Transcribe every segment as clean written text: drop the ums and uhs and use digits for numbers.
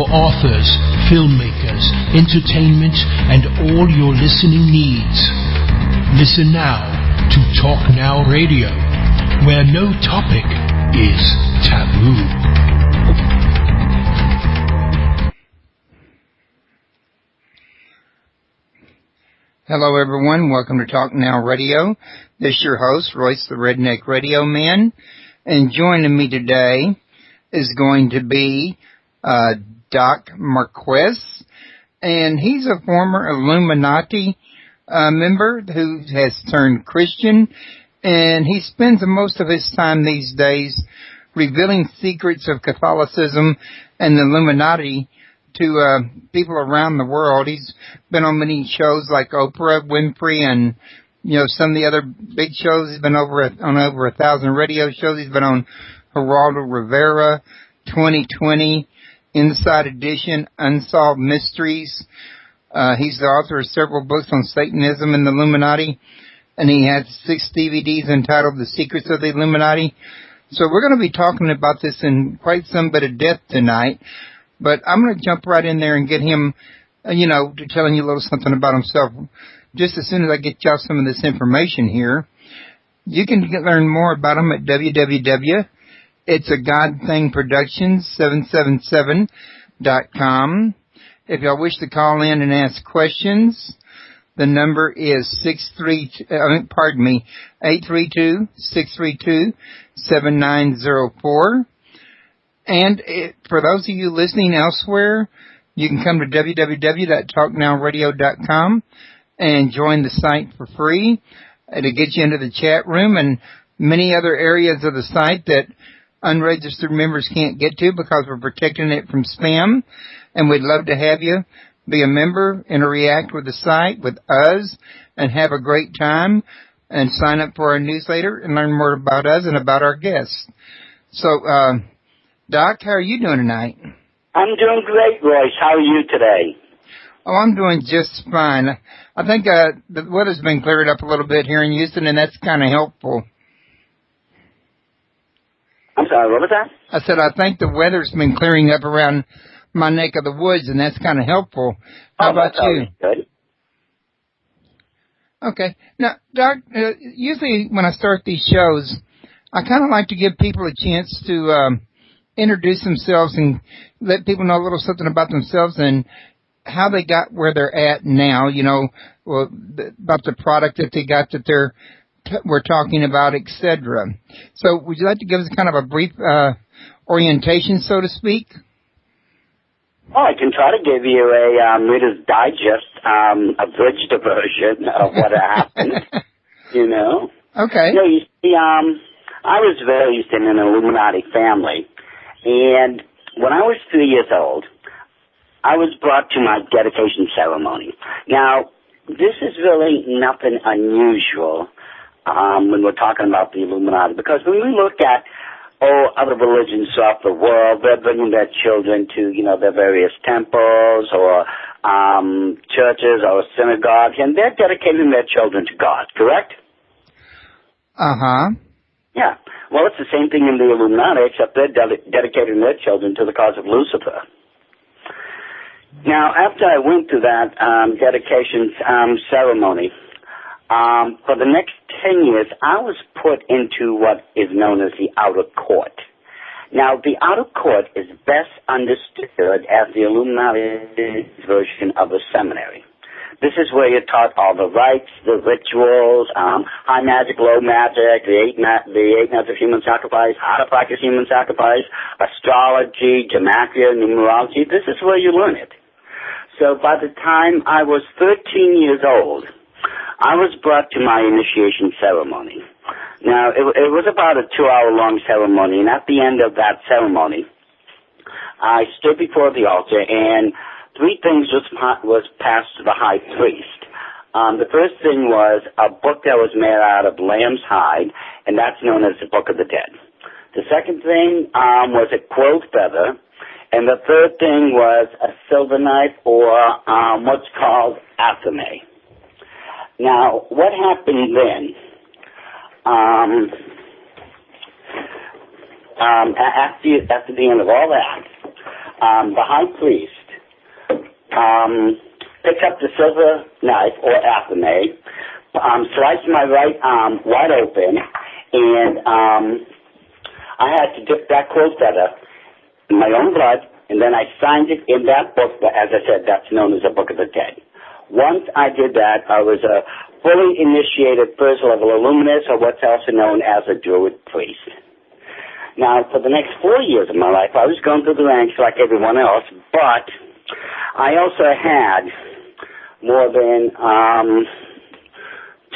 authors, filmmakers, entertainment, and all your listening needs. Listen now to Talk Now Radio, where no topic is taboo. Hello, everyone. Welcome to Talk Now Radio. This is your host, Royce the Redneck Radio Man. And joining me today is going to be Doc Marquis. And he's a former Illuminati member who has turned Christian. And he spends most of his time these days revealing secrets of Catholicism and the Illuminati to people around the world. He's been on many shows like Oprah Winfrey and, some of the other big shows. He's been on over 1,000 radio shows. He's been on Geraldo Rivera, 2020, Inside Edition, Unsolved Mysteries. He's the author of several books on Satanism and the Illuminati, and he has 6 DVDs entitled The Secrets of the Illuminati. So we're going to be talking about this in quite some bit of depth tonight. But I'm going to jump right in there and get him, to telling you a little something about himself. Just as soon as I get y'all some of this information here, you can learn more about him at www.itsagodthingproductions777.com. If y'all wish to call in and ask questions, the number is 832-632-7904. And for those of you listening elsewhere, you can come to www.talknowradio.com and join the site for free to get you into the chat room and many other areas of the site that unregistered members can't get to because we're protecting it from spam. And we'd love to have you be a member, interact with the site, with us, and have a great time and sign up for our newsletter and learn more about us and about our guests. So, Doc, how are you doing tonight? I'm doing great, Royce. How are you today? Oh, I'm doing just fine. I think the weather's been cleared up a little bit here in Houston, and that's kind of helpful. I'm sorry, what was that? I said I think the weather's been clearing up around my neck of the woods, and that's kind of helpful. How about you? Good. Okay. Now, Doc, usually when I start these shows, I kind of like to give people a chance to introduce themselves and let people know a little something about themselves and how they got where they're at now, about the product that they got that we're talking about, etc. So would you like to give us kind of a brief orientation, so to speak? Oh, I can try to give you a Reader's Digest, abridged version of what happened, Okay. You see, I was raised in an Illuminati family. And when I was 3 years old, I was brought to my dedication ceremony. Now, this is really nothing unusual when we're talking about the Illuminati, because when we look at other religions throughout the world, they're bringing their children to, their various temples or churches or synagogues, and they're dedicating their children to God, correct? Uh-huh. Yeah. Well, it's the same thing in the Illuminati, except they're dedicating their children to the cause of Lucifer. Now, after I went through that dedication ceremony, for the next 10 years, I was put into what is known as the outer court. Now, the outer court is best understood as the Illuminati version of a seminary. This is where you're taught all the rites, the rituals, high magic, low magic, the eight methods of human sacrifice, how to practice human sacrifice, astrology, gematria, numerology. This is where you learn it. So by the time I was 13 years old, I was brought to my initiation ceremony. Now, it was about a 2-hour-long ceremony, and at the end of that ceremony, I stood before the altar, and 3 things was passed to the high priest. The first thing was a book that was made out of lamb's hide, and that's known as the Book of the Dead. The second thing was a crow's feather, and the third thing was a silver knife or what's called athame. Now, what happened then? After the end of all that, the high priest picks up the silver knife, or athame, sliced my right arm wide open, and I had to dip that crow's feather in my own blood, and then I signed it in that book. But as I said, that's known as the Book of the Dead. Once I did that, I was a fully initiated first-level illuminist, or what's also known as a Druid priest. Now, for the next 4 years of my life, I was going through the ranks like everyone else, but I also had more than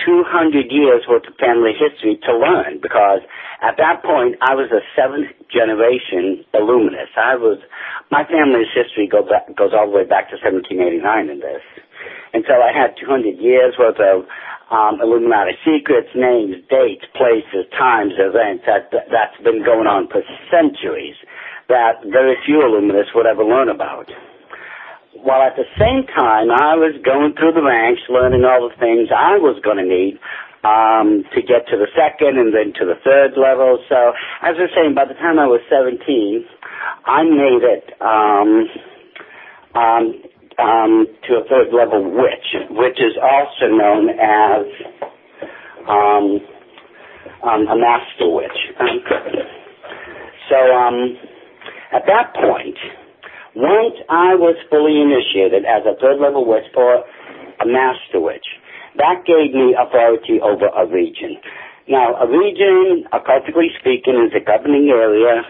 200 years worth of family history to learn, because at that point I was a seventh generation illuminist. My family's history goes all the way back to 1789 in this. And so I had 200 years worth of Illuminati secrets, names, dates, places, times, events. That's been going on for centuries that very few illuminists would ever learn about. While at the same time, I was going through the ranks, learning all the things I was going to need to get to the second and then to the third level. So, as I was saying, by the time I was 17, I made it to a third level witch, which is also known as a master witch. So, at that point, once I was fully initiated as a third-level witch or a master witch, that gave me authority over a region. Now, a region, occultically speaking, is a governing area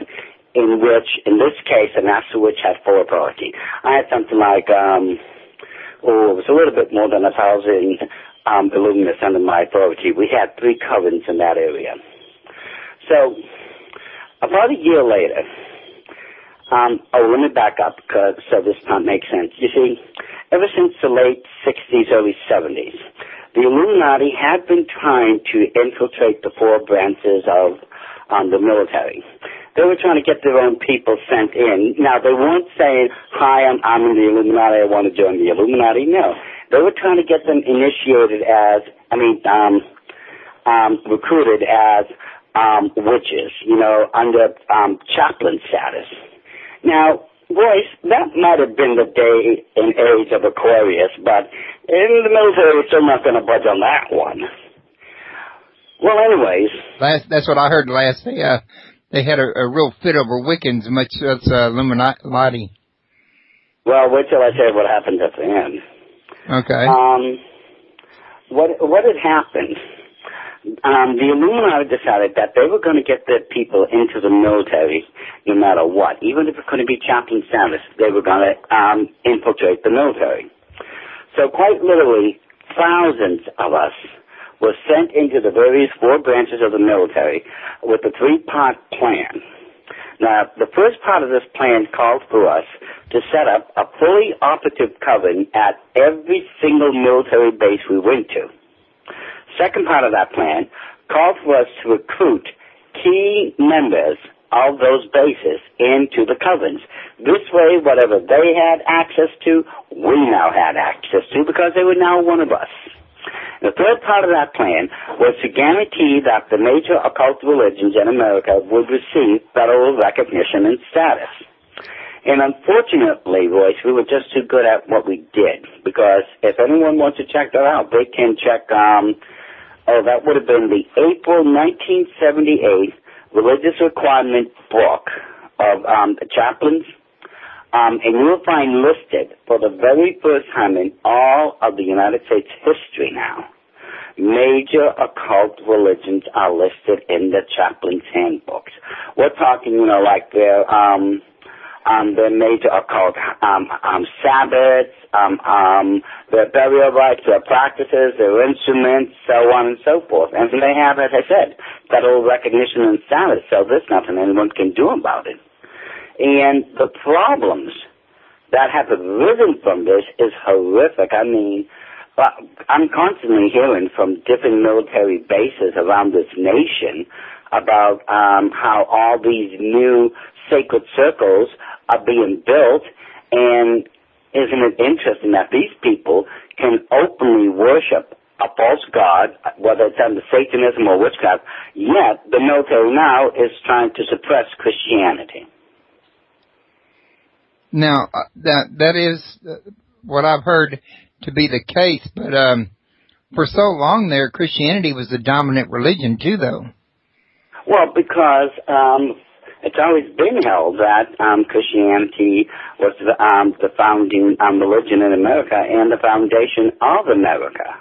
in which, in this case, a master witch had full authority. I had something like, it was a little bit more than 1,000 illuminists under my authority. We had 3 covens in that area. So, about a year later, let me back up so this part makes sense. You see, ever since the late 60s, early 70s, the Illuminati had been trying to infiltrate the 4 branches of the military. They were trying to get their own people sent in. Now, they weren't saying, hi, I'm in the Illuminati, I want to join the Illuminati. No. They were trying to get them initiated recruited as witches, under chaplain status. Now, Royce, that might have been the day and age of Aquarius, but in the military, we're still not going to budge on that one. Well, anyways. That's what I heard last. They had a real fit over Wiccans, much as Illuminati. Well, wait till I say what happened at the end. Okay. What had happened? The Illuminati decided that they were going to get their people into the military no matter what. Even if it couldn't be chaplain status, they were going to infiltrate the military. So quite literally, thousands of us were sent into the various 4 branches of the military with a 3-part plan. Now, the first part of this plan called for us to set up a fully operative coven at every single military base we went to. Second part of that plan called for us to recruit key members of those bases into the covens. This way, whatever they had access to, we now had access to, because they were now one of us. The third part of that plan was to guarantee that the major occult religions in America would receive federal recognition and status. And unfortunately, Royce, we were just too good at what we did, because if anyone wants to check that out, they can check, that would have been the April 1978 religious requirement book of the chaplains, and you will find listed for the very first time in all of the United States history now, major occult religions are listed in the chaplain's handbooks. We're talking, like their major occult Sabbaths, their burial rites, their practices, their instruments, so on and so forth. And they have, as I said, federal recognition and status, so there's nothing anyone can do about it. And the problems that have arisen from this is horrific. I mean, I'm constantly hearing from different military bases around this nation about how all these new sacred circles are being built, and isn't it interesting that these people can openly worship a false god, whether it's under Satanism or witchcraft, yet the military now is trying to suppress Christianity. Now, that is what I've heard to be the case, but for so long there, Christianity was the dominant religion too, though. Well, because it's always been held that Christianity was the founding religion in America and the foundation of America.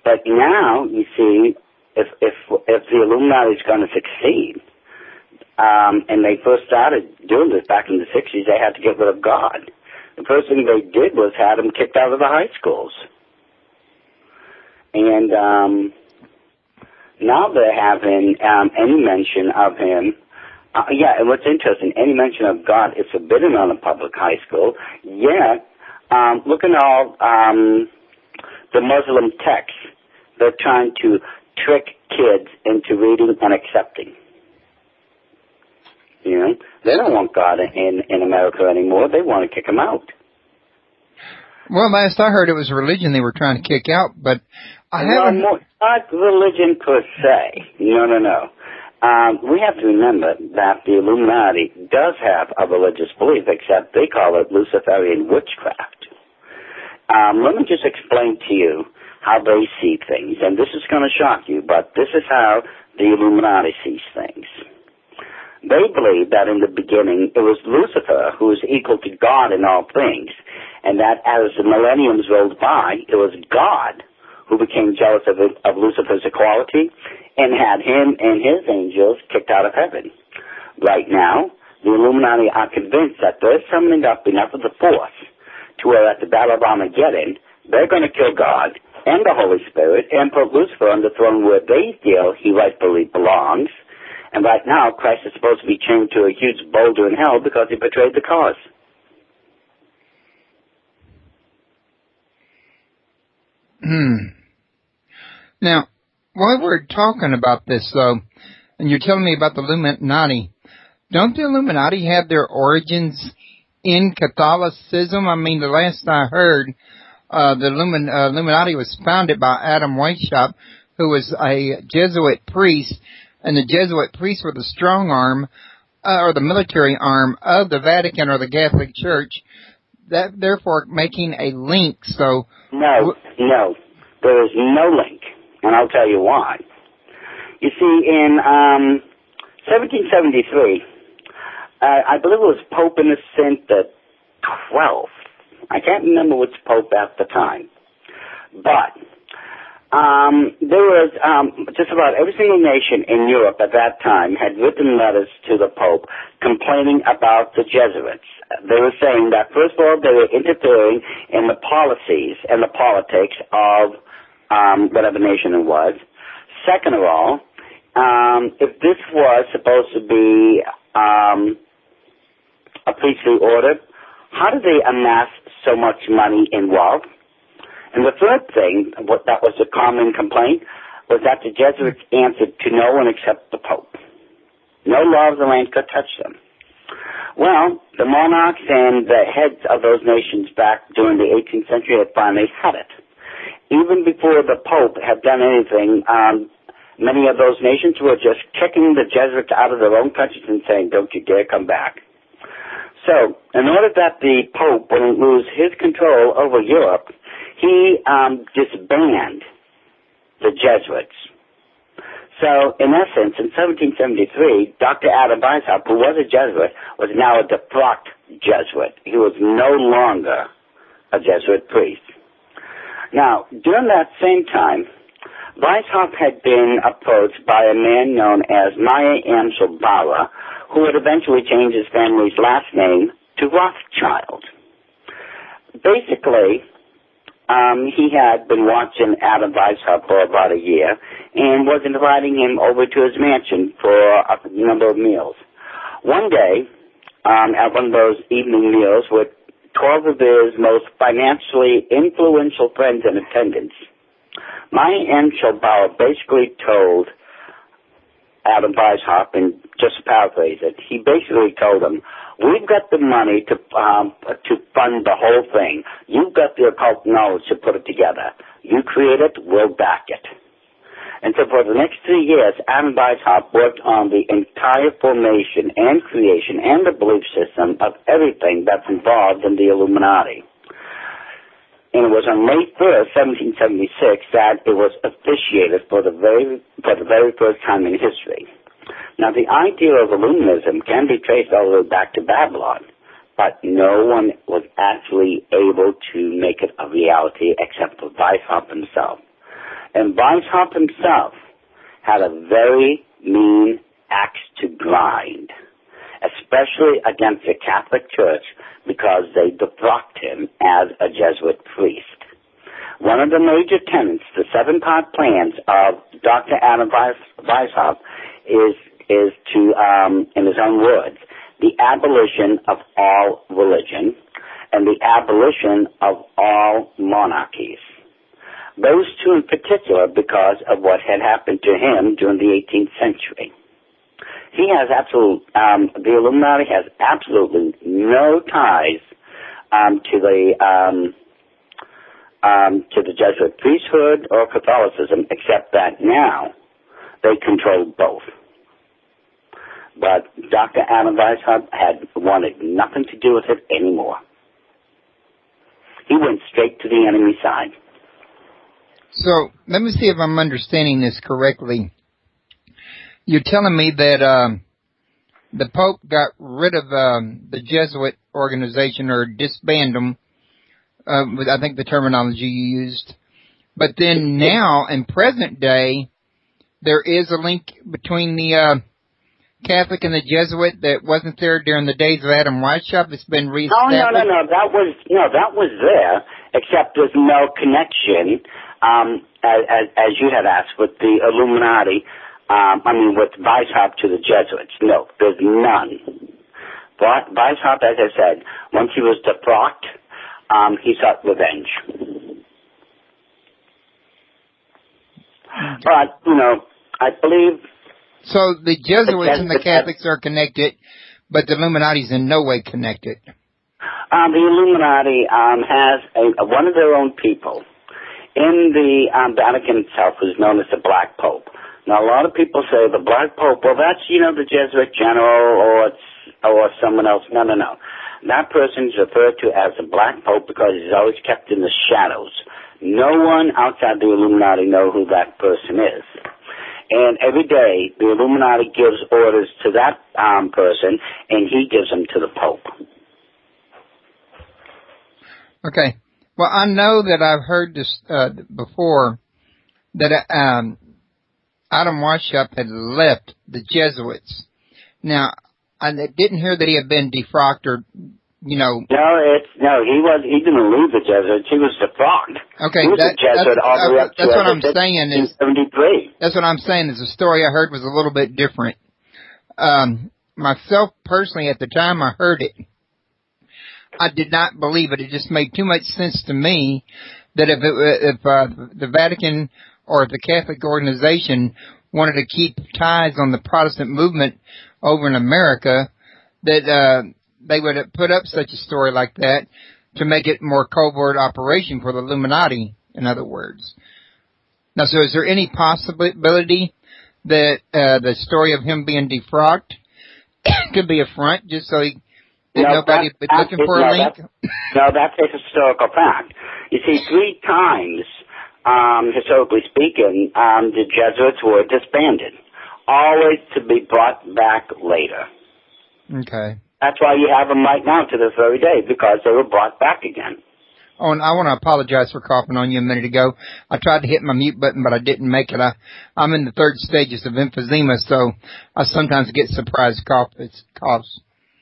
But now, you see, if the Illuminati is going to succeed, and they first started doing this back in the 60s, they had to get rid of God. The first thing they did was had him kicked out of the high schools. And now they're having any mention of him. And what's interesting, any mention of God is forbidden on a public high school. Yet, look at all the Muslim texts. They're trying to trick kids into reading and accepting. You know, they don't want God in America anymore. They want to kick him out. Well, last I heard, it was religion they were trying to kick out, but I haven't... Not religion per se. No. We have to remember that the Illuminati does have a religious belief, except they call it Luciferian witchcraft. Let me just explain to you how they see things, and this is going to shock you, but this is how the Illuminati sees things. They believe that in the beginning it was Lucifer who was equal to God in all things, and that as the millenniums rolled by, it was God who became jealous of Lucifer's equality and had him and his angels kicked out of heaven. Right now, the Illuminati are convinced that they're summoning up enough of the force to where at the Battle of Armageddon, they're going to kill God and the Holy Spirit and put Lucifer on the throne where they feel he rightfully belongs. And right now, Christ is supposed to be chained to a huge boulder in hell because he betrayed the cause. Now, while we're talking about this, though, and you're telling me about the Illuminati, don't the Illuminati have their origins in Catholicism? I mean, the last I heard, the Illuminati was founded by Adam Weishaupt, who was a Jesuit priest, and the Jesuit priests were the strong arm, or the military arm of the Vatican or the Catholic Church, that therefore making a link. So No, there is no link, and I'll tell you why. You see, in 1773, I believe it was Pope Innocent the 12th. I can't remember which pope at the time, but there was just about every single nation in Europe at that time had written letters to the Pope complaining about the Jesuits. They were saying that, first of all, they were interfering in the policies and the politics of whatever nation it was. Second of all, if this was supposed to be a priestly order, how did they amass so much money and wealth? And the third thing, that was a common complaint, was that the Jesuits answered to no one except the Pope. No law of the land could touch them. Well, the monarchs and the heads of those nations back during the 18th century had finally had it. Even before the Pope had done anything, many of those nations were just kicking the Jesuits out of their own countries and saying, don't you dare come back. So, in order that the Pope wouldn't lose his control over Europe, he disbanded the Jesuits. So, in essence, in 1773, Dr. Adam Weishaupt, who was a Jesuit, was now a defrocked Jesuit. He was no longer a Jesuit priest. Now, during that same time, Weishaupt had been approached by a man known as Maya Angelbauer, who would eventually change his family's last name to Rothschild. Basically, he had been watching Adam Weishaupt for about a year and was inviting him over to his mansion for a number of meals. One day, at one of those evening meals with 12 of his most financially influential friends in attendance, Maya Angelbauer basically told Adam Weishaupt, and just to paraphrase it, he basically told him, we've got the money to fund the whole thing. You've got the occult knowledge to put it together. You create it, we'll back it. And so for the next 3 years, Adam Weishaupt worked on the entire formation and creation and the belief system of everything that's involved in the Illuminati. And it was on May 1st, 1776, that it was officiated for the very first time in history. Now, the idea of Illuminism can be traced all the way back to Babylon, but no one was actually able to make it a reality except for Weishaupt himself. And Weishaupt himself had a very mean axe to grind, especially against the Catholic Church, because they defrocked him as a Jesuit priest. One of the major tenets, the 7-part plans of Dr. Adam Weishaupt is to, in his own words, the abolition of all religion and the abolition of all monarchies. Those two in particular because of what had happened to him during the 18th century. He has the Illuminati has absolutely no ties to the Jesuit priesthood or Catholicism, except that now they control both. But Dr. Adam Weishaupt had wanted nothing to do with it anymore. He went straight to the enemy side. So, let me see if I'm understanding this correctly. You're telling me that the Pope got rid of the Jesuit organization, or disbanded them, with, I think, the terminology you used. But then now, in present day, there is a link between the Catholic and the Jesuit that wasn't there during the days of Adam Weishaupt. It's been reestablished. No. That was there, except there's no connection. As you had asked, with the Illuminati, with Weishaupt to the Jesuits. No, there's none. But Weishaupt, as I said, once he was defrocked, he sought revenge. But, I believe... So the Jesuits and the Catholics are connected, but the Illuminati's in no way connected. The Illuminati has one of their own people in the Vatican itself, who's known as the Black Pope. Now, a lot of people say the Black Pope, well, that's, the Jesuit general or someone else. No. That person is referred to as the Black Pope because he's always kept in the shadows. No one outside the Illuminati know who that person is. And every day, the Illuminati gives orders to that person, and he gives them to the Pope. Okay. Well, I know that I've heard this before, that Adam Weishaupt had left the Jesuits. Now, I didn't hear that he had been defrocked or, No, he didn't leave the Jesuits. He was defrocked. Okay, he was a Jesuit all the way up to 1973. That's what I'm saying is the story I heard was a little bit different. Myself, personally, at the time I heard it, I did not believe it. It just made too much sense to me that if the Vatican or if the Catholic organization wanted to keep ties on the Protestant movement over in America, that they would have put up such a story like that to make it more covert operation for the Illuminati, in other words. Now, so is there any possibility that the story of him being defrocked could be a front just so nobody would be looking for a link? That's a historical fact. You see, 3 times, historically speaking, the Jesuits were disbanded, always to be brought back later. Okay. That's why you have them right now to this very day, because they were brought back again. Oh, and I want to apologize for coughing on you a minute ago. I tried to hit my mute button, but I didn't make it. I'm in the 3rd stages of emphysema, so I sometimes get surprise coughs.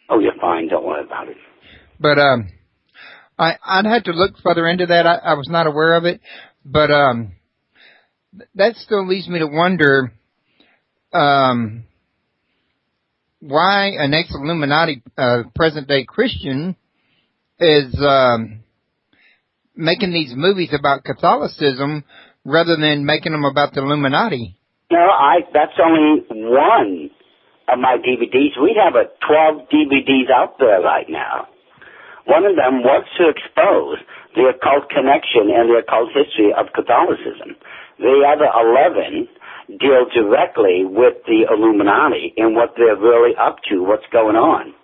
Oh, you're fine. Don't worry about it. But I'd have to look further into that. I was not aware of it. But that still leads me to wonder why an ex-Illuminati present-day Christian is making these movies about Catholicism rather than making them about the Illuminati. No, that's only one of my DVDs. We have 12 DVDs out there right now. One of them was to expose the occult connection and the occult history of Catholicism. The other 11 deal directly with the Illuminati and what they're really up to, what's going on.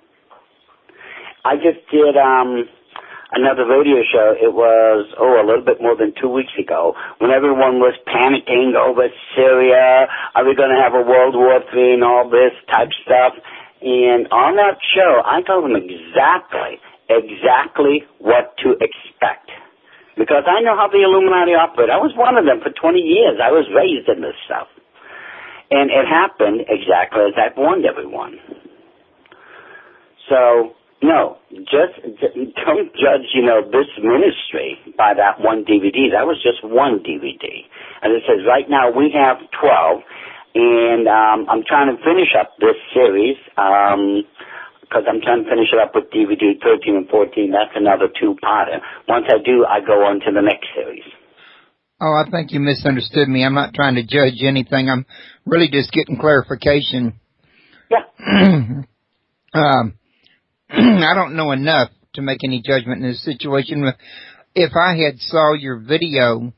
I just did another radio show. It was, a little bit more than 2 weeks ago, when everyone was panicking over Syria. Are we going to have a World War III and all this type stuff? And on that show, I told them exactly what to expect. Because I know how the Illuminati operate. I was one of them for 20 years. I was raised in this stuff. And it happened exactly as I warned everyone. So, no, just don't judge, this ministry by that one DVD. That was just one DVD. As it says, right now we have 12, and I'm trying to finish up this series, because I'm trying to finish it up with DVD 13 and 14. That's another two-parter. Once I do, I go on to the next series. Oh, I think you misunderstood me. I'm not trying to judge anything. I'm really just getting clarification. Yeah. I don't know enough to make any judgment in this situation. If I had saw your video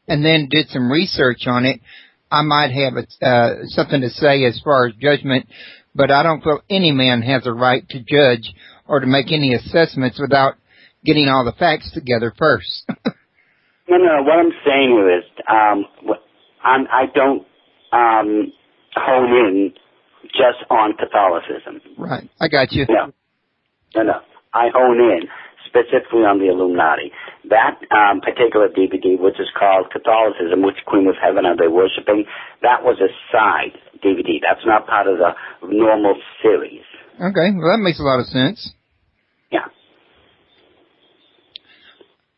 and then did some research on it, I might have something to say as far as judgment, but I don't feel any man has a right to judge or to make any assessments without getting all the facts together first. No, what I'm saying is I don't hone in just on Catholicism. Right, I got you. No. I hone in specifically on the Illuminati. That particular DVD, which is called Catholicism, which Queen of Heaven are they worshiping, that was a side DVD. That's not part of the normal series. Okay, well, that makes a lot of sense. Yeah.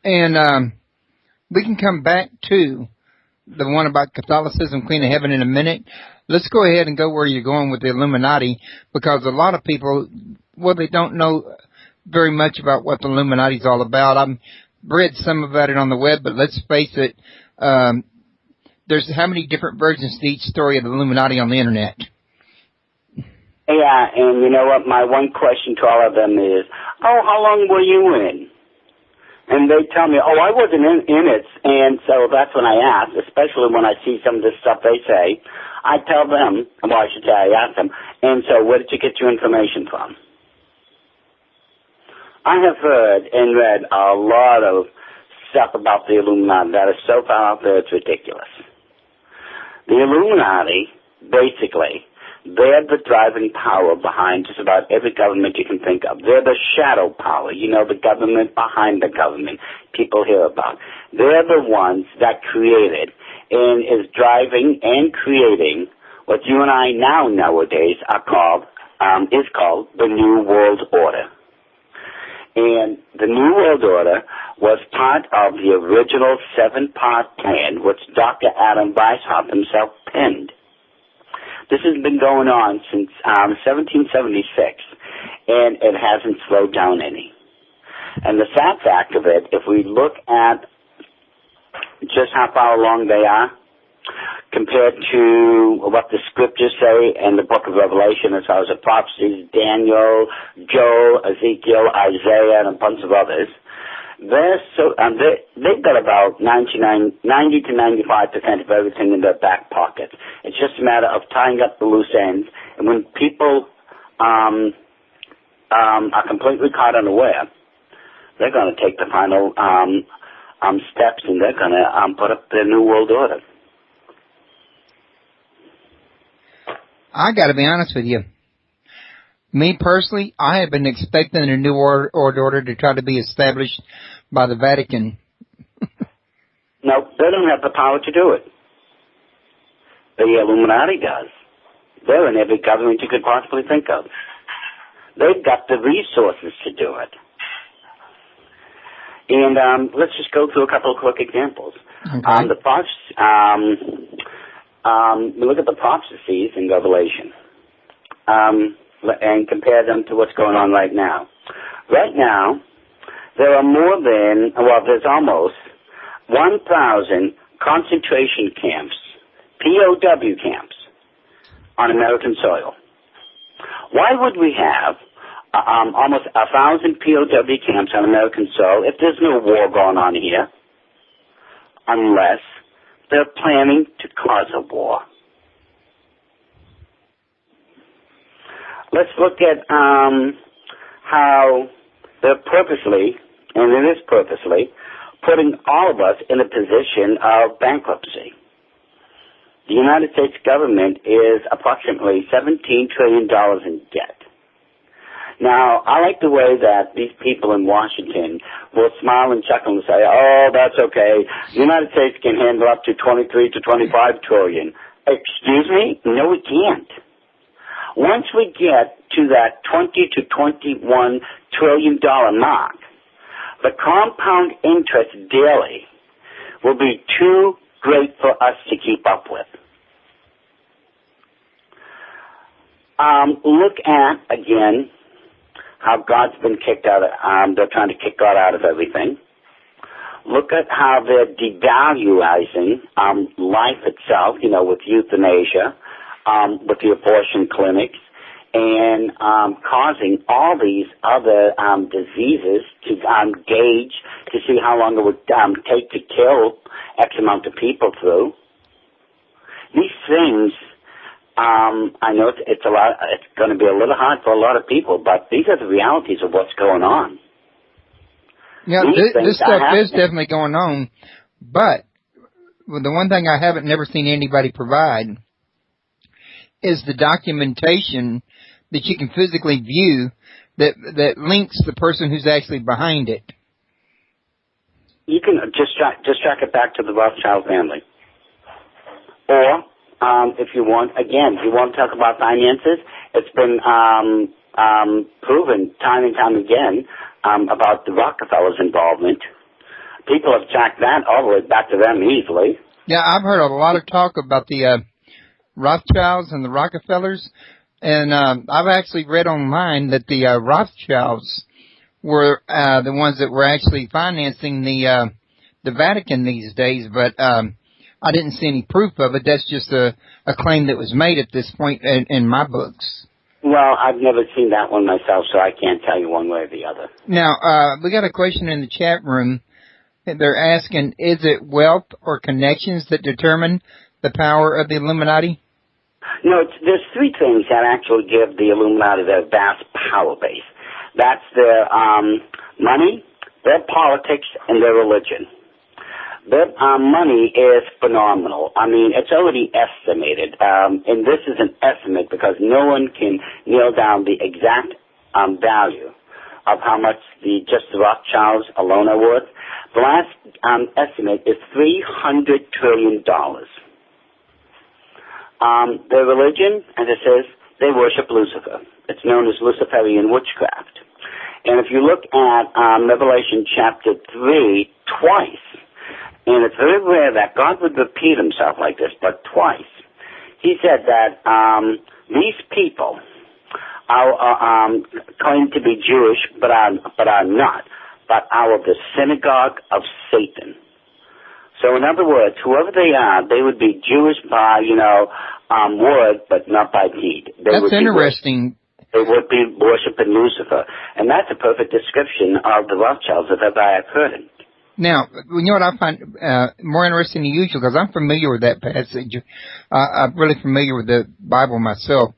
And we can come back to the one about Catholicism, Queen of Heaven, in a minute. Let's go ahead and go where you're going with the Illuminati, because a lot of people, they don't know very much about what the Illuminati is all about. I've read some about it on the web, but let's face it, there's how many different versions to each story of the Illuminati on the Internet? Yeah, and you know what? My one question to all of them is, how long were you in? And they tell me, I wasn't in it. And so that's when I ask, especially when I see some of this stuff they say, I tell them, I should say I ask them, and so where did you get your information from? I have heard and read a lot of stuff about the Illuminati that is so far out there it's ridiculous. The Illuminati, basically, they're the driving power behind just about every government you can think of. They're the shadow power, the government behind the government people hear about. They're the ones that created and is driving and creating what you and I now nowadays is called the New World Order. And the New World Order was part of the original 7-part plan, which Dr. Adam Weishaupt himself penned. This has been going on since 1776, and it hasn't slowed down any. And the sad fact of it, if we look at just how far along they are, compared to what the scriptures say in the book of Revelation as far as the prophecies, Daniel, Joel, Ezekiel, Isaiah, and a bunch of others, they've got about 90 to 95% of everything in their back pocket. It's just a matter of tying up the loose ends, and when people are completely caught unaware, they're going to take the final steps, and they're going to put up their New World Order. I got to be honest with you. Me personally, I have been expecting a New World Order to try to be established by the Vatican. No, they don't have the power to do it. The Illuminati does. They're in every government you could possibly think of. They've got the resources to do it. And let's just go through a couple of quick examples. Okay. Look at the prophecies in Revelation. And compare them to what's going on right now. Right now, there are there's almost 1,000 concentration camps, POW camps, on American soil. Why would we have almost 1,000 POW camps on American soil if there's no war going on here? Unless they're planning to cause a war. let's look at how they're purposely, and it is purposely, putting all of us in a position of bankruptcy. The United States government is approximately $17 trillion in debt. Now, I like the way that these people in Washington will smile and chuckle and say, oh, that's okay. The United States can handle up to 23 to 25 trillion. Excuse me? No, we can't. Once we get to that 20 to 21 trillion dollar mark, the compound interest daily will be too great for us to keep up with. Look at, again, how God's been kicked out of, they're trying to kick God out of everything. Look at how they're devaluing life itself, with euthanasia, with the abortion clinics, and causing all these other diseases to gauge to see how long it would take to kill X amount of people through. These things, I know it's a lot. It's going to be a little hard for a lot of people, but these are the realities of what's going on. Yeah, this stuff is definitely going on, but the one thing I haven't never seen anybody provide is the documentation that you can physically view that links the person who's actually behind it. You can just track it back to the Rothschild family. Or, if you want, again, if you want to talk about finances, it's been proven time and time again about the Rockefellers' involvement. People have tracked that all the way back to them easily. Yeah, I've heard a lot of talk about the Rothschilds and the Rockefellers, and I've actually read online that the Rothschilds were the ones that were actually financing the Vatican these days, but I didn't see any proof of it. That's just a claim that was made at this point in my books. Well, I've never seen that one myself, so I can't tell you one way or the other. Now, we got a question in the chat room. They're asking, is it wealth or connections that determine the power of the Illuminati? No, there's three things that actually give the Illuminati their vast power base. That's their money, their politics, and their religion. Their money is phenomenal. I mean, it's already estimated, and this is an estimate because no one can nail down the exact value of how much just the Rothschilds alone are worth. The last estimate is $300 trillion. Their religion, as it says, they worship Lucifer. It's known as Luciferian witchcraft. And if you look at Revelation chapter 3, twice, and it's very rare that God would repeat himself like this, but twice, he said that these people are claim to be Jewish, but are not, but are of the synagogue of Satan. So in other words, whoever they are, they would be Jewish by, word, but not by deed. That's interesting. They would be worshiping Lucifer. And that's a perfect description of the Rothschilds if ever I have heard it. Now, you know what I find more interesting than usual, because I'm familiar with that passage. I'm really familiar with the Bible myself.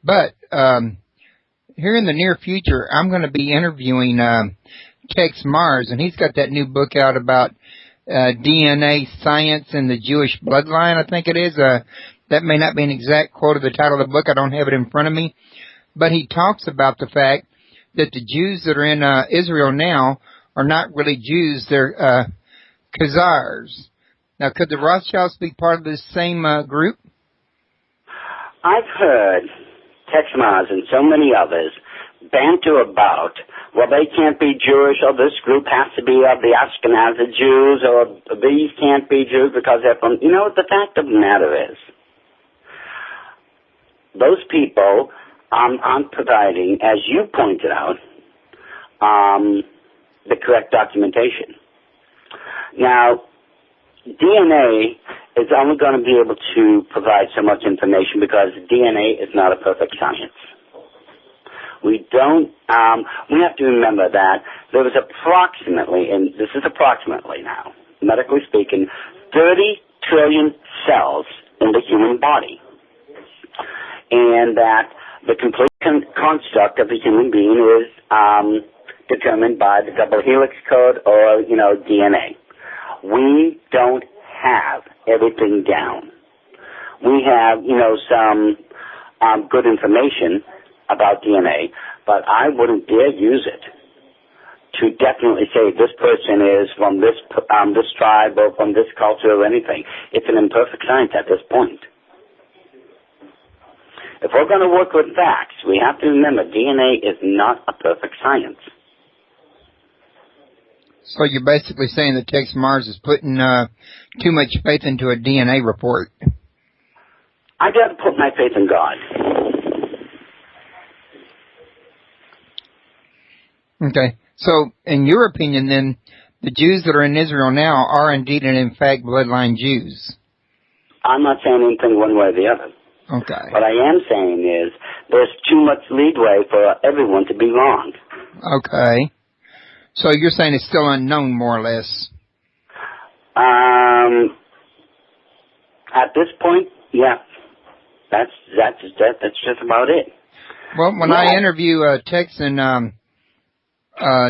But here in the near future, I'm going to be interviewing Tex Mars, and he's got that new book out about DNA science and the Jewish bloodline, I think it is. That may not be an exact quote of the title of the book. I don't have it in front of me. But he talks about the fact that the Jews that are in Israel now are not really Jews. They're Khazars. Now, could the Rothschilds be part of this same group? I've heard Tex Mars and so many others banter about, well, they can't be Jewish, or this group has to be of the Ashkenazi Jews, or these can't be Jews because they're from... You know what the fact of the matter is? Those people aren't providing, as you pointed out, the correct documentation. Now, DNA is only going to be able to provide so much information because DNA is not a perfect science. We have to remember that there was approximately, and this is approximately now, medically speaking, 30 trillion cells in the human body. And that the complete construct of the human being is determined by the double helix code or, DNA. We don't have everything down. We have, some good information about DNA, but I wouldn't dare use it to definitely say this person is from this tribe or from this culture or anything. It's an imperfect science at this point. If we're going to work with facts, we have to remember DNA is not a perfect science. So you're basically saying that Tex Mars is putting too much faith into a DNA report. I got to put my faith in God. Okay. So, in your opinion, then, the Jews that are in Israel now are indeed and in fact bloodline Jews. I'm not saying anything one way or the other. Okay. What I am saying is there's too much leadway for everyone to be wrong. Okay. So you're saying it's still unknown, more or less? At this point, yeah. That's just about it. Well, when I interview Tex in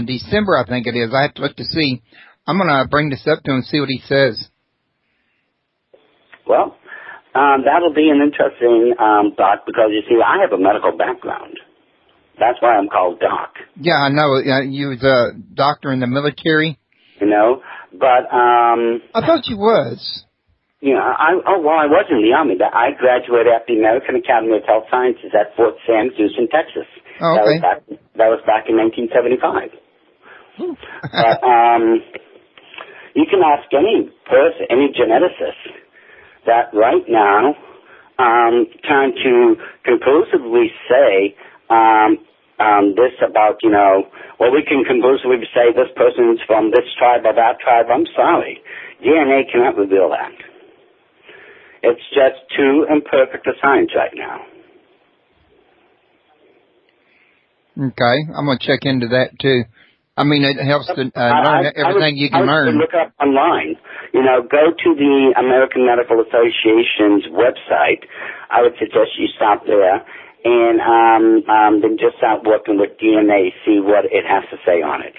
December, I think it is, I have to look to see. I'm going to bring this up to him and see what he says. Well, that'll be an interesting thought because, you see, I have a medical background. That's why I'm called Doc. Yeah, I know. You was a doctor in the military. But I thought you was. I was in the Army. I graduated at the American Academy of Health Sciences at Fort Sam Houston, Texas. Oh, okay. That was back in 1975. But you can ask any person, any geneticist, that right now trying to conclusively say this about, we can conclusively say this person's from this tribe or that tribe. I'm sorry. DNA cannot reveal that. It's just too imperfect a science right now. Okay. I'm going to check into that, too. I mean, it helps to learn everything you can learn. Look up online. Go to the American Medical Association's website. I would suggest you stop there and then just start working with DNA, see what it has to say on it.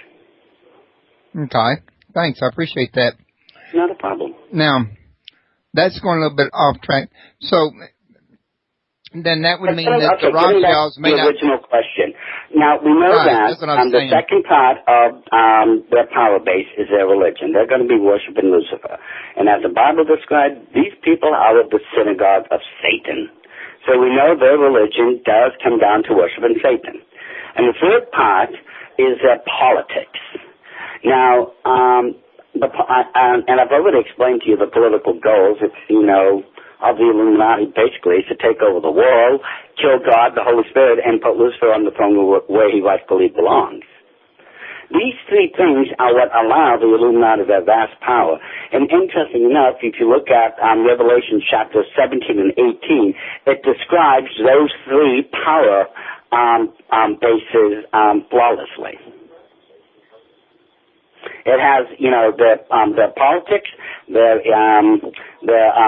Okay. Thanks. I appreciate that. Not a problem. Now, that's going a little bit off track. So, then that would mean that the Rothschilds may not... The original question. Now, we know that the second part of their power base is their religion. They're going to be worshiping Lucifer. And as the Bible described, these people are of the synagogue of Satan. So we know their religion does come down to worshiping Satan. And the third part is their politics. Now, and I've already explained to you the political goals. It's, of the Illuminati, basically, is to take over the world, kill God, the Holy Spirit, and put Lucifer on the throne where he rightfully belongs. These three things are what allow the Illuminati their vast power. And interesting enough, if you look at Revelation chapters 17 and 18, it describes those three power bases flawlessly. It has, their politics, their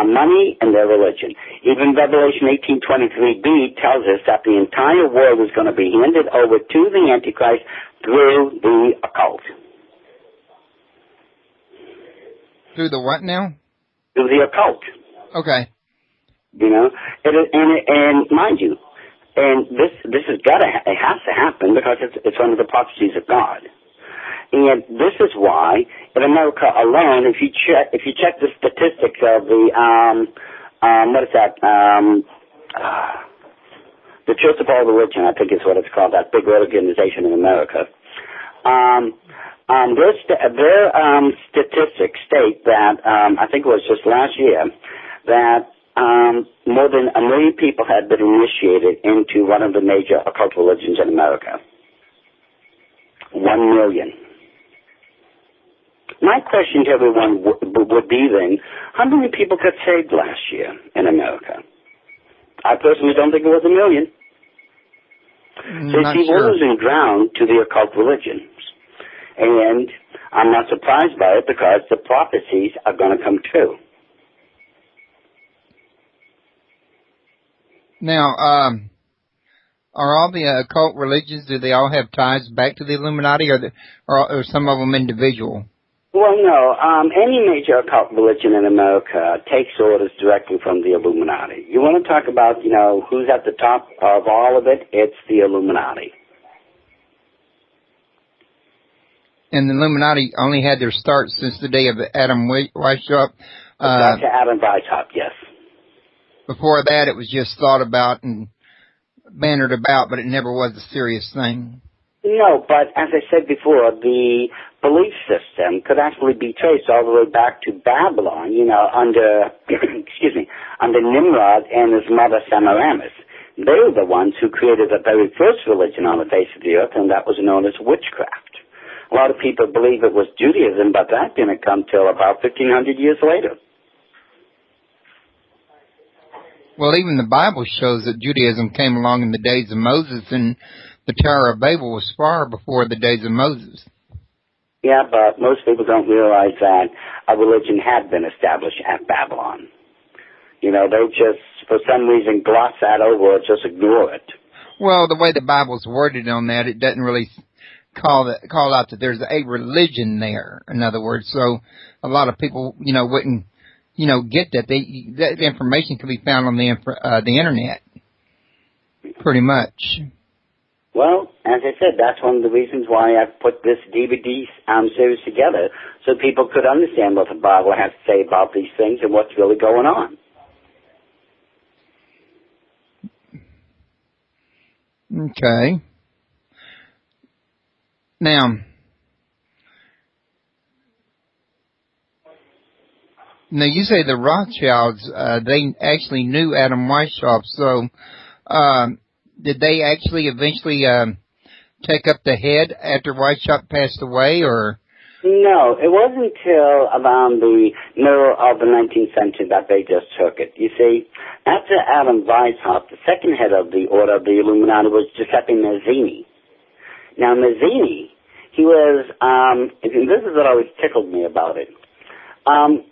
money, and their religion. Even Revelation 18:23b tells us that the entire world is going to be handed over to the Antichrist through the occult. Through the what now? Through the occult. Okay. And mind you, and this has it has to happen because it's one of the prophecies of God. And this is why, in America alone, if you check the statistics of the the Church of All Religion, I think is what it's called, that big organization in America. Their statistics state that I think it was just last year that more than 1 million people had been initiated into one of the major occult religions in America. 1 million. My question to everyone would be then, how many people got saved last year in America? I personally don't think it was 1 million. So see, we're losing ground to the occult religions. And I'm not surprised by it because the prophecies are going to come true. Now, Are all the occult religions, do they all have ties back to the Illuminati, or some of them individual? Well, no. Any major occult religion in America takes orders directly from the Illuminati. You want to talk about, who's at the top of all of it? It's the Illuminati. And the Illuminati only had their start since the day of Adam Weishaupt. Dr. Adam Weishaupt, yes. Before that, it was just thought about and bannered about, but it never was a serious thing. No, but as I said before, the belief system could actually be traced all the way back to Babylon, under, under Nimrod and his mother Semiramis. They were the ones who created the very first religion on the face of the earth, and that was known as witchcraft. A lot of people believe it was Judaism, but that didn't come till about 1,500 years later. Well, even the Bible shows that Judaism came along in the days of Moses, and the Tower of Babel was far before the days of Moses. Yeah, but most people don't realize that a religion had been established at Babylon. They just, for some reason, gloss that over or just ignore it. Well, the way the Bible's worded on that, it doesn't really call out that there's a religion there, in other words. So a lot of people, wouldn't, get that. That information can be found on the Internet, pretty much. Well, as I said, that's one of the reasons why I've put this DVD series together, so people could understand what the Bible has to say about these things and what's really going on. Okay. Now you say the Rothschilds, they actually knew Adam Weishaupt, so did they actually eventually take up the head after Weishaupt passed away, or? No, it wasn't until around the middle of the 19th century that they just took it. You see, after Adam Weishaupt, the second head of the Order of the Illuminati was Giuseppe Mazzini. Now, Mazzini, he was, and this is what always tickled me about it.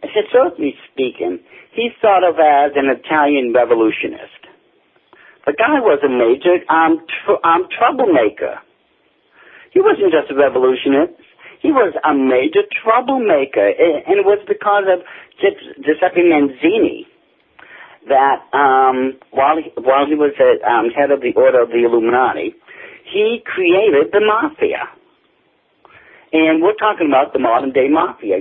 Historically speaking, he's thought of as an Italian revolutionist. The guy was a major troublemaker. He wasn't just a revolutionist. He was a major troublemaker. And it was because of Giuseppe Mazzini that while he was head of the Order of the Illuminati, he created the Mafia. And we're talking about the modern-day Mafia.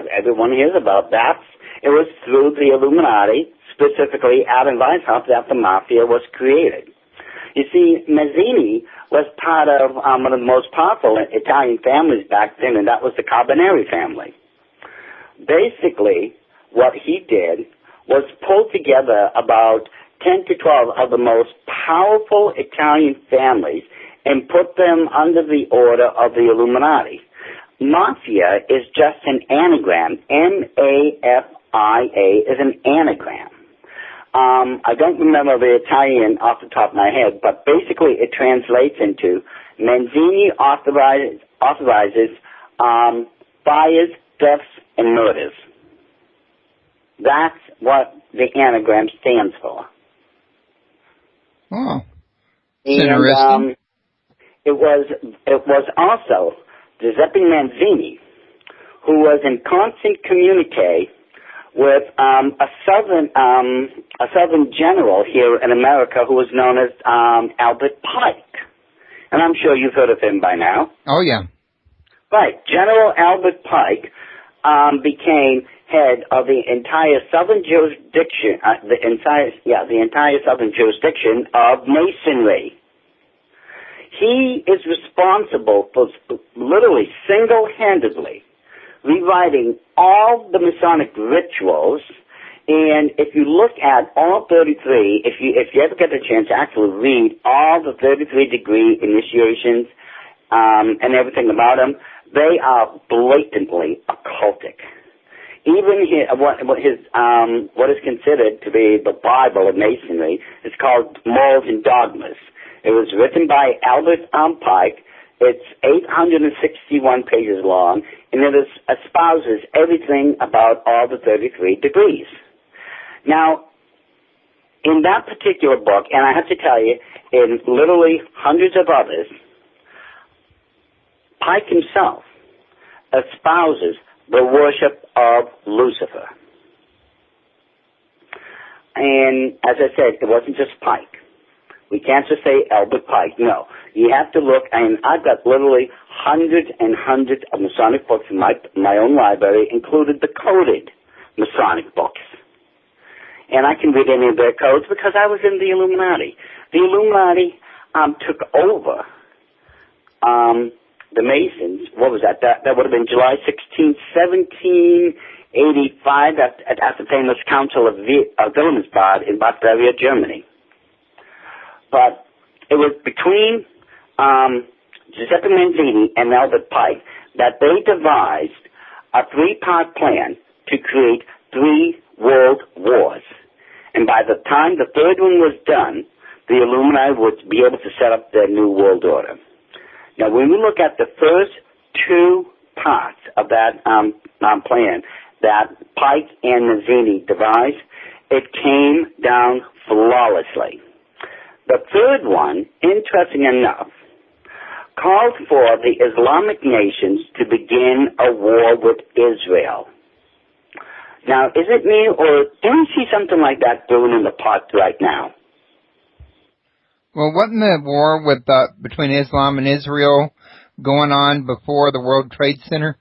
Everyone hears about that. It was through the Illuminati, specifically Adam Weishaupt, that the Mafia was created. You see, Mazzini was part of one of the most powerful Italian families back then, and that was the Carbonari family. Basically, what he did was pull together about 10 to 12 of the most powerful Italian families and put them under the order of the Illuminati. Mafia is just an anagram. M-A-F-I-A is an anagram. I don't remember the Italian off the top of my head, but basically it translates into Mazzini authorizes fires, deaths, and murders. That's what the anagram stands for. Oh, interesting. It was also Giuseppe Mazzini who was in constant communique with a southern general here in America who was known as Albert Pike. And I'm sure you've heard of him by now. Oh, yeah. Right. General Albert Pike became head of the entire southern jurisdiction, the entire southern jurisdiction of Masonry. He is responsible for literally single-handedly rewriting all the Masonic rituals, and if you look at all 33, if you ever get the chance to actually read all the 33-degree initiations and everything about them, they are blatantly occultic. Even what is considered to be the Bible of Masonry is called Morals and Dogmas. It was written by Albert Pike. It's 861 pages long, and it espouses everything about all the 33 degrees. Now, in that particular book, and I have to tell you, in literally hundreds of others, Pike himself espouses the worship of Lucifer. And as I said, it wasn't just Pike. We can't just say Albert Pike. No. You have to look, and I've got literally hundreds and hundreds of Masonic books in my own library, included the coded Masonic books. And I can read any of their codes because I was in the Illuminati. The Illuminati took over the Masons. What was that? That would have been July 16, 1785 at the famous Council of Wilhelmsbad in Bad Bavaria, Germany. But it was between Giuseppe Mazzini and Albert Pike that they devised a three-part plan to create 3 world wars. And by the time the third one was done, the Illuminati would be able to set up their new world order. Now, when we look at the first 2 parts of that plan that Pike and Mazzini devised, it came down flawlessly. The third one, interesting enough, called for the Islamic nations to begin a war with Israel. Now, is it me, or do you see something like that brewing in the pot right now? Well, wasn't the war with between Islam and Israel going on before the World Trade Center?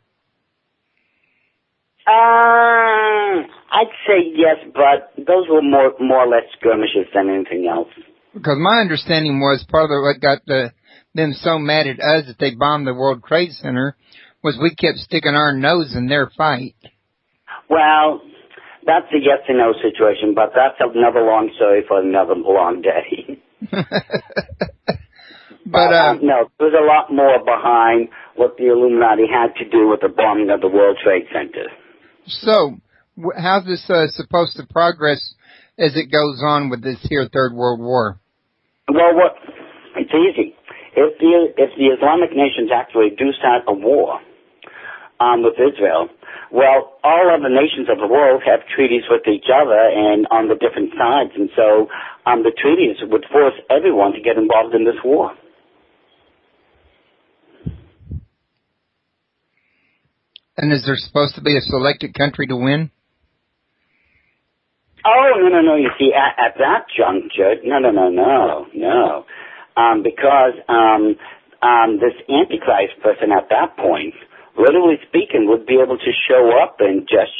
I'd say yes, but those were more or less skirmishes than anything else. Because my understanding was part of what got them so mad at us that they bombed the World Trade Center was we kept sticking our nose in their fight. Well, that's a yes and no situation, but that's another long story for another long day. But no, there's a lot more behind what the Illuminati had to do with the bombing of the World Trade Center. So, how's this supposed to progress as it goes on with this here Third World War? Well, it's easy. If the Islamic nations actually do start a war with Israel, well, all other nations of the world have treaties with each other and on the different sides, and so the treaties would force everyone to get involved in this war. And is there supposed to be a selected country to win? Oh, no. You see, at that juncture, no. Because this Antichrist person at that point, literally speaking, would be able to show up and just,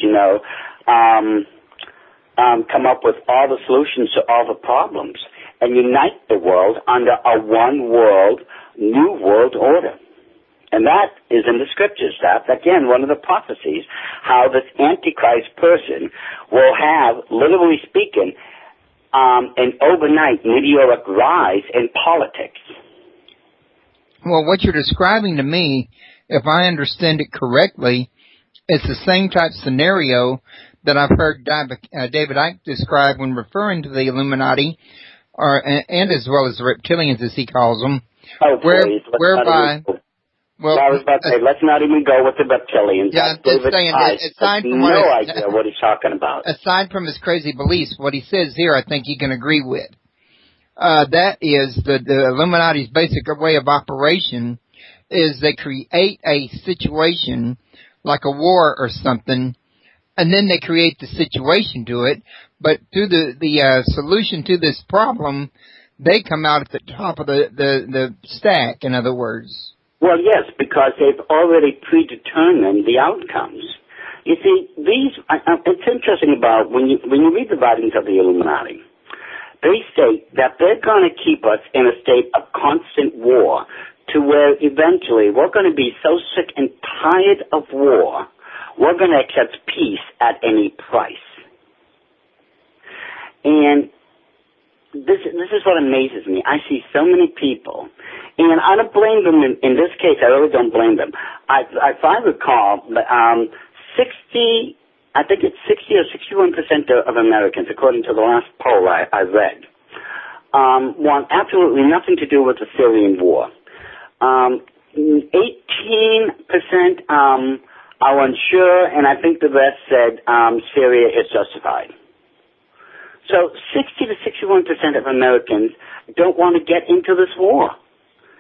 come up with all the solutions to all the problems and unite the world under a one world, new world order. And that is in the scriptures. That's, again, one of the prophecies, how this Antichrist person will have, literally speaking, an overnight meteoric rise in politics. Well, what you're describing to me, if I understand it correctly, it's the same type scenario that I've heard David Icke describe when referring to the Illuminati, and as well as the reptilians, as he calls them, whereby... Well, I was about to say, let's not even go with the reptilians. Yeah, aside from no idea what he's talking about. Aside from his crazy beliefs, what he says here, I think you can agree with. That is the Illuminati's basic way of operation is they create a situation like a war or something, and then they create the situation to it. But through the solution to this problem, they come out at the top of the stack. In other words. Well, yes, because they've already predetermined the outcomes. You see, it's interesting about when you read the writings of the Illuminati, they state that they're going to keep us in a state of constant war to where eventually we're going to be so sick and tired of war, we're going to accept peace at any price. And this is what amazes me. I see so many people, and I don't blame them in this case. I really don't blame them. If I recall, 60 or 61% of Americans, according to the last poll I read, want absolutely nothing to do with the Syrian war. 18% are unsure, and I think the rest said Syria is justified. So 60 to 61% of Americans don't want to get into this war.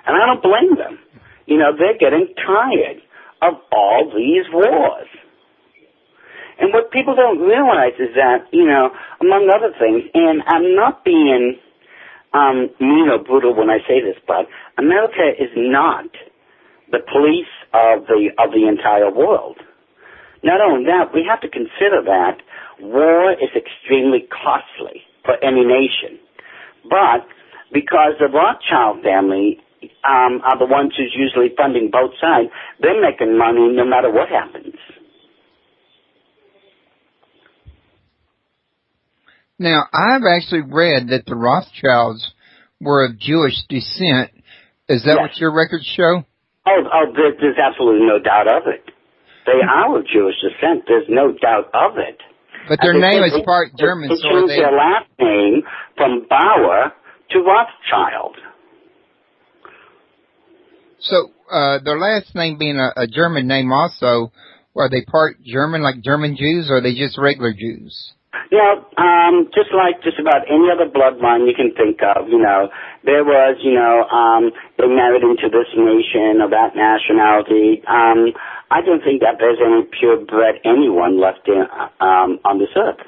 And I don't blame them. You know, they're getting tired of all these wars. And what people don't realize is that, you know, among other things, and I'm not being mean or brutal when I say this, but America is not the police of the entire world. Not only that, we have to consider that war is extremely costly for any nation. But because the Rothschild family are the ones who's usually funding both sides, they're making money no matter what happens. Now, I've actually read that the Rothschilds were of Jewish descent. Is that what your records show? Oh, there's absolutely no doubt of it. They are of Jewish descent. There's no doubt of it. But their name is part German, they so are changed they... their last name from Bauer to Rothschild. So, their last name being a German name also, are they part German, like German Jews, or are they just regular Jews? Yeah, just like just about any other bloodline you can think of, you know, there was, you know, they married into this nation or that nationality. I don't think that there's any purebred anyone left on this earth.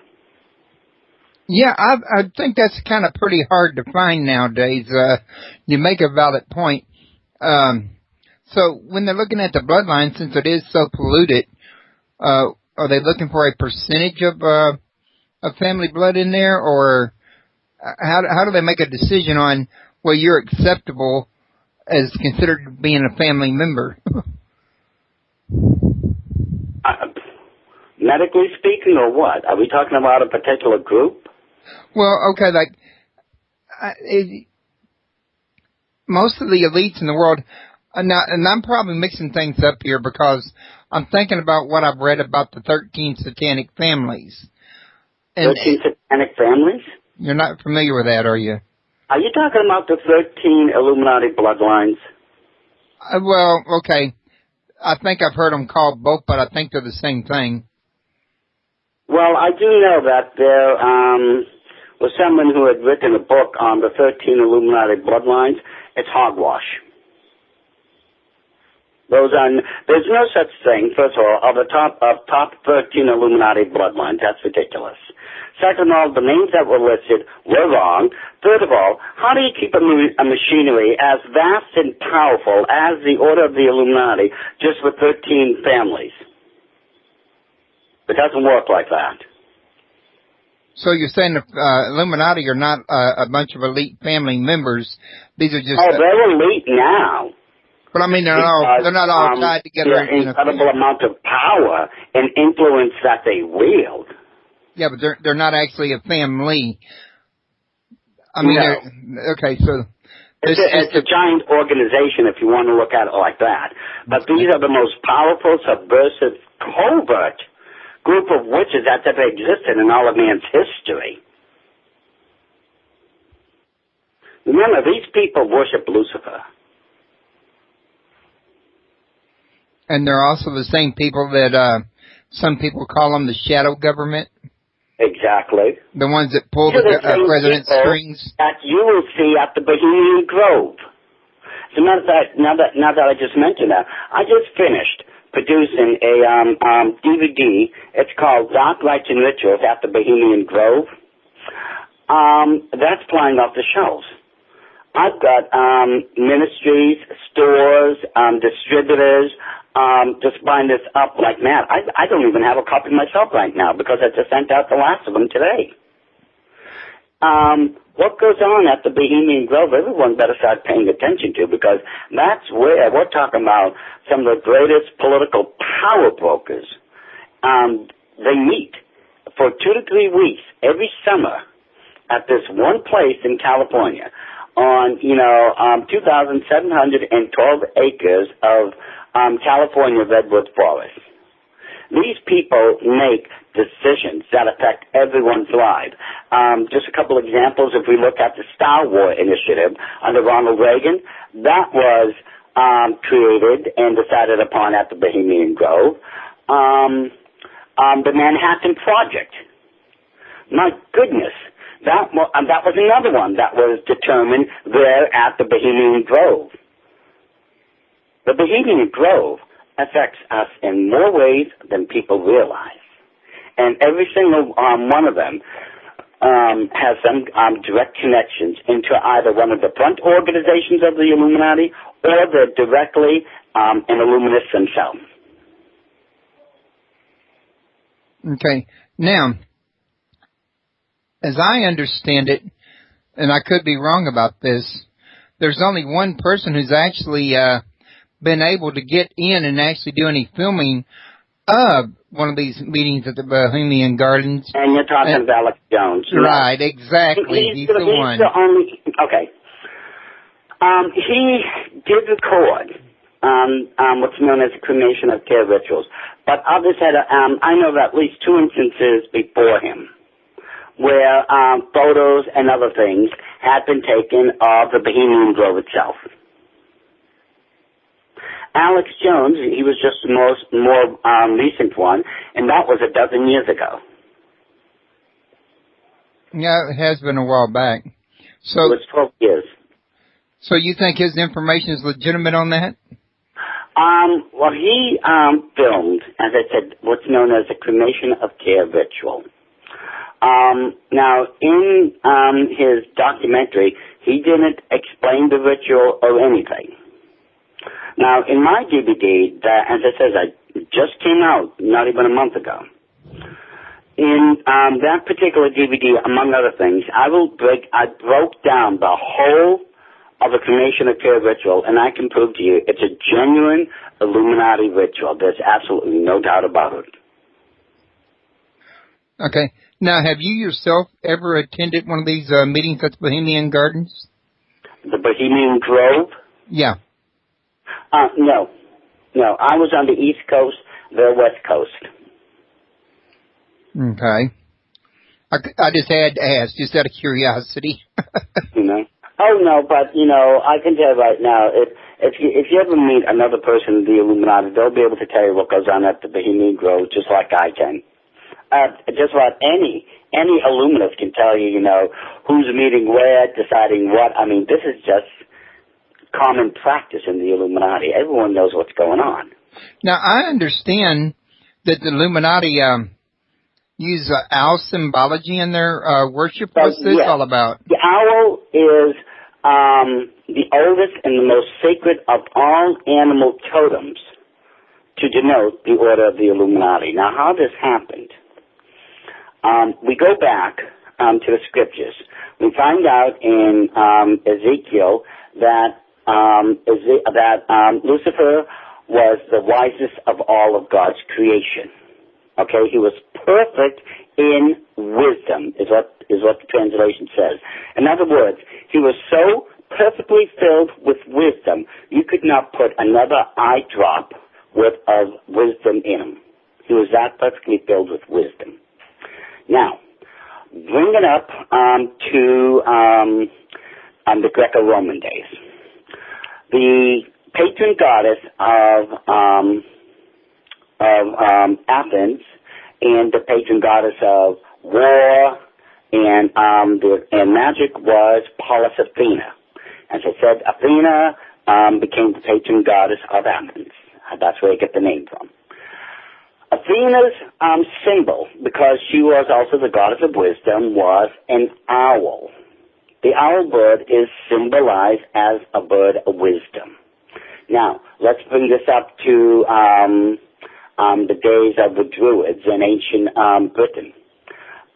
Yeah, I think that's kind of pretty hard to find nowadays. You make a valid point. So when they're looking at the bloodline, since it is so polluted, are they looking for a percentage of family blood in there, or how do they make a decision on where you're acceptable as considered being a family member? Medically speaking, or what? Are we talking about a particular group? Well, okay, like most of the elites in the world, and I'm probably mixing things up here because I'm thinking about what I've read about the 13 satanic families. 13 satanic families? You're not familiar with that, are you? Are you talking about the 13 Illuminati bloodlines? Well, okay. I think I've heard them called both, but I think they're the same thing. Well, I do know that there was someone who had written a book on the 13 Illuminati bloodlines. It's hogwash. There's no such thing, first of all, of the top 13 Illuminati bloodlines. That's ridiculous. Second of all, the names that were listed were wrong. Third of all, how do you keep a machinery as vast and powerful as the Order of the Illuminati just with 13 families? It doesn't work like that. So you're saying the Illuminati are not a bunch of elite family members. These are just... Oh, they're elite now. But I mean, they're not all tied together. The incredible amount of power and influence that they wield. Yeah, but they're not actually a family. I mean, no. Okay, so... It's a giant organization if you want to look at it like that. But these are the most powerful, subversive, covert group of witches that's ever existed in all of man's history. Remember, these people worship Lucifer. And they're also the same people that some people call them the shadow government. Exactly. The ones that pull the president's strings. That you will see at the Bohemian Grove. As a matter of fact, now that I just mentioned that, I just finished producing a DVD. It's called Dark Rites and Rituals at the Bohemian Grove. That's flying off the shelves. I've got ministries, stores, distributors, just buying this up like mad. I don't even have a copy myself right now because I just sent out the last of them today. What goes on at the Bohemian Grove, everyone better start paying attention to, because that's where we're talking about some of the greatest political power brokers. They meet for 2 to 3 weeks every summer at this one place in California on, 2,712 acres of California redwood forest. These people make decisions that affect everyone's life. Just a couple examples, if we look at the Star War Initiative under Ronald Reagan, that was created and decided upon at the Bohemian Grove. The Manhattan Project. My goodness, That was another one that was determined there at the Bohemian Grove. The Bohemian Grove affects us in more ways than people realize. And every single one of them has some direct connections into either one of the front organizations of the Illuminati or they're directly an Illuminist themselves. Okay. Now, as I understand it, and I could be wrong about this, there's only one person who's actually been able to get in and actually do any filming of one of these meetings at the Bohemian Gardens. And you're talking about Alex Jones. Right, exactly. He's the one. The only, okay. He did record what's known as a cremation of care rituals, but others had, I know of at least 2 instances before him where photos and other things had been taken of the Bohemian Grove itself. Alex Jones, he was just the more recent one, and that was 12 years ago. Yeah, it has been a while back. So it was 12 years. So you think his information is legitimate on that? Well, he filmed, as I said, what's known as a cremation of care ritual. Now, in his documentary, he didn't explain the ritual or anything. Now, in my DVD, that, as I said, just came out not even a month ago. In that particular DVD, among other things, I broke down the whole of a cremation of care ritual, and I can prove to you it's a genuine Illuminati ritual. There's absolutely no doubt about it. Okay. Now, have you yourself ever attended one of these meetings at the Bohemian Gardens? The Bohemian Grove? Yeah. No. No, I was on the East Coast, they're West Coast. Okay. I just had to ask, just out of curiosity. You know? Oh, no, but, I can tell you right now, if you ever meet another person in the Illuminati, they'll be able to tell you what goes on at the Bohemian Grove just like I can. Just about any Illuminist can tell you, who's meeting where, deciding what. I mean, this is just common practice in the Illuminati. Everyone knows what's going on. Now, I understand that the Illuminati use owl symbology in their worship. What's this all about? The owl is the oldest and the most sacred of all animal totems to denote the order of the Illuminati. Now, how this happened, we go back to the scriptures. We find out in Ezekiel that Lucifer was the wisest of all of God's creation. Okay, he was perfect in wisdom, is what the translation says. In other words, he was so perfectly filled with wisdom, you could not put another eye drop of wisdom in him. He was that perfectly filled with wisdom. Now, bring it up to the Greco-Roman days. The patron goddess of Athens and the patron goddess of war and magic was Pallas Athena. As I said, Athena became the patron goddess of Athens. That's where you get the name from. Athena's symbol, because she was also the goddess of wisdom, was an owl. The owl bird is symbolized as a bird of wisdom. Now, let's bring this up to the days of the Druids in ancient Britain.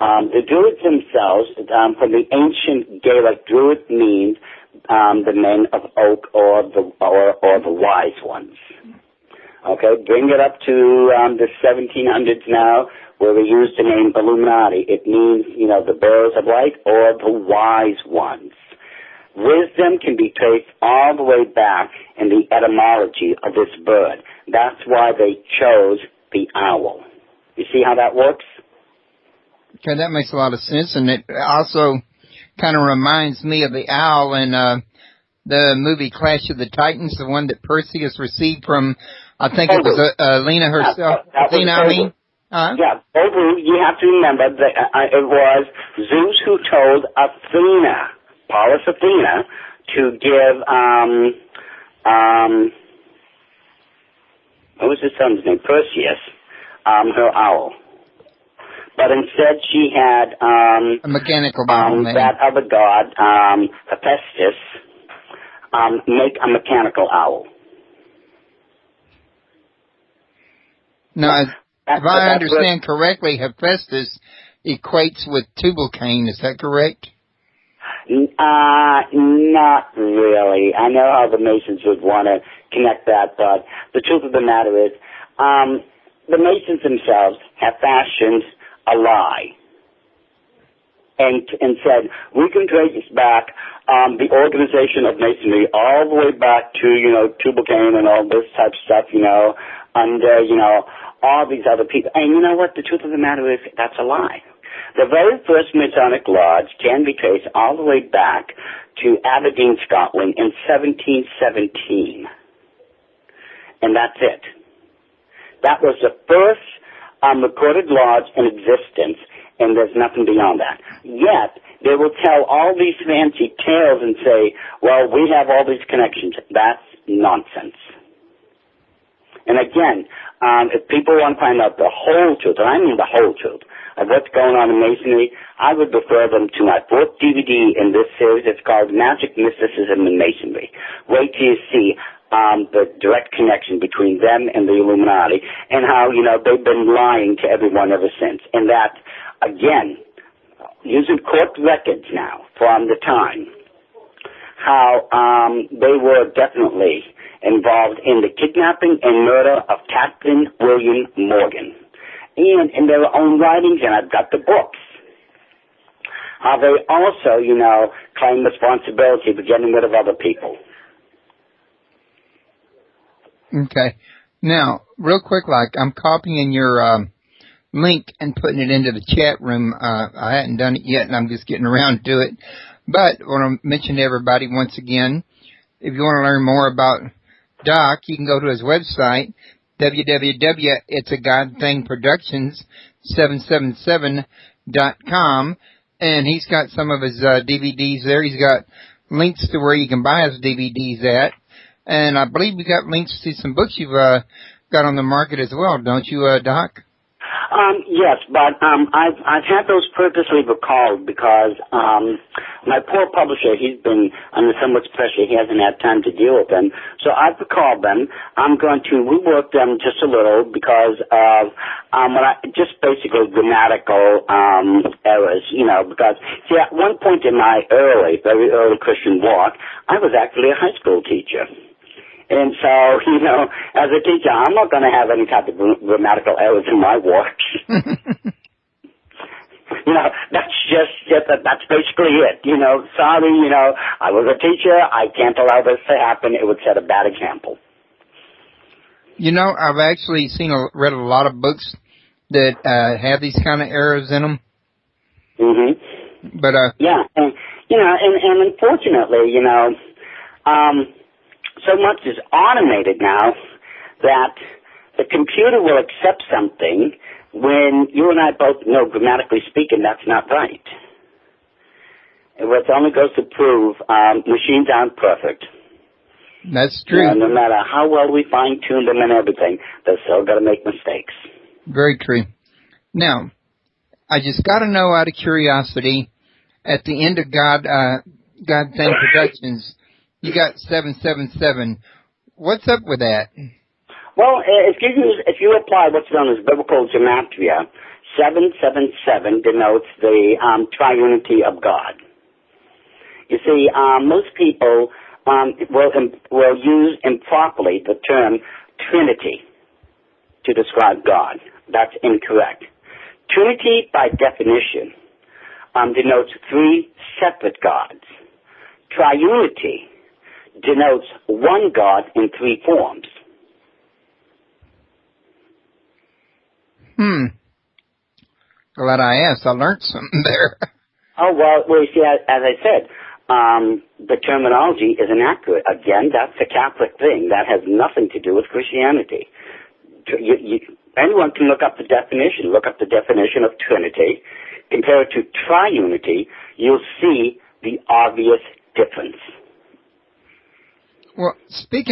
The Druids themselves, from the ancient Gaelic, Druid means the men of oak or the wise ones. Okay, bring it up to the 1700s now, where we use the name Illuminati. It means, the bearers of light or the wise ones. Wisdom can be traced all the way back in the etymology of this bird. That's why they chose the owl. You see how that works? Okay, that makes a lot of sense, and it also kind of reminds me of the owl in the movie Clash of the Titans, the one that Perseus received from, I think it was Lena herself. Yeah, Bobu, you have to remember that it was Zeus who told Athena, Pallas Athena, to give, what was his son's name? Perseus, her owl. But instead she had, a mechanical owl, that other god, Hephaestus, make a mechanical owl. Now, if I understand correctly, Hephaestus equates with Tubal-Cain. Is that correct? Not really. I know how the Masons would want to connect that, but the truth of the matter is, the Masons themselves have fashioned a lie and said, we can trace back the organization of Masonry all the way back to, Tubal-Cain and all this type of stuff, under, all these other people. And you know what? The truth of the matter is, that's a lie. The very first Masonic lodge can be traced all the way back to Aberdeen, Scotland in 1717. And that's it. That was the first recorded lodge in existence, and there's nothing beyond that. Yet, they will tell all these fancy tales and say, well, we have all these connections. That's nonsense. And again, if people want to find out the whole truth, and I mean the whole truth, of what's going on in Masonry, I would refer them to my fourth DVD in this series. It's called Magic, Mysticism, and Masonry. Wait till you see the direct connection between them and the Illuminati, and how, they've been lying to everyone ever since. And that, again, using court records now from the time, how they were definitely involved in the kidnapping and murder of Captain William Morgan. And in their own writings, and I've got the books, how they also, claim responsibility for getting rid of other people. Okay. Now, real quick, I'm copying your link and putting it into the chat room. I hadn't done it yet, and I'm just getting around to it. But I want to mention to everybody once again, if you want to learn more about Doc, you can go to his website, www.itsagodthingproductions777.com, and he's got some of his DVDs there. He's got links to where you can buy his DVDs at, and I believe you got links to some books you've got on the market as well, don't you, Doc? Yes, but I've had those purposely recalled because my poor publisher, he's been under so much pressure, he hasn't had time to deal with them. So I've recalled them. I'm going to rework them just a little because of just basically grammatical errors, because, see, at one point in my very early Christian walk, I was actually a high school teacher. And so, as a teacher, I'm not going to have any type of grammatical errors in my work. That's basically it. Sorry, I was a teacher. I can't allow this to happen. It would set a bad example. I've actually read a lot of books that have these kind of errors in them. Mm-hmm. But, yeah, and unfortunately, so much is automated now that the computer will accept something when you and I both know, grammatically speaking, that's not right. It only goes to prove machines aren't perfect. That's true. No matter how well we fine-tune them and everything, they're still going to make mistakes. Very true. Now, I just got to know out of curiosity, at the end of God Thing Productions, you got 777. What's up with that? Well, if you apply what's known as biblical gematria, 777 denotes the triunity of God. You see, most people will use improperly the term Trinity to describe God. That's incorrect. Trinity, by definition, denotes three separate gods. Triunity denotes one God in three forms. Glad I asked. I learned something there. Oh, well, you see, as I said, the terminology is inaccurate. Again, that's a Catholic thing. That has nothing to do with Christianity. anyone can look up the definition. Look up the definition of Trinity. Compare it to triunity. You'll see the obvious difference. Well, speaking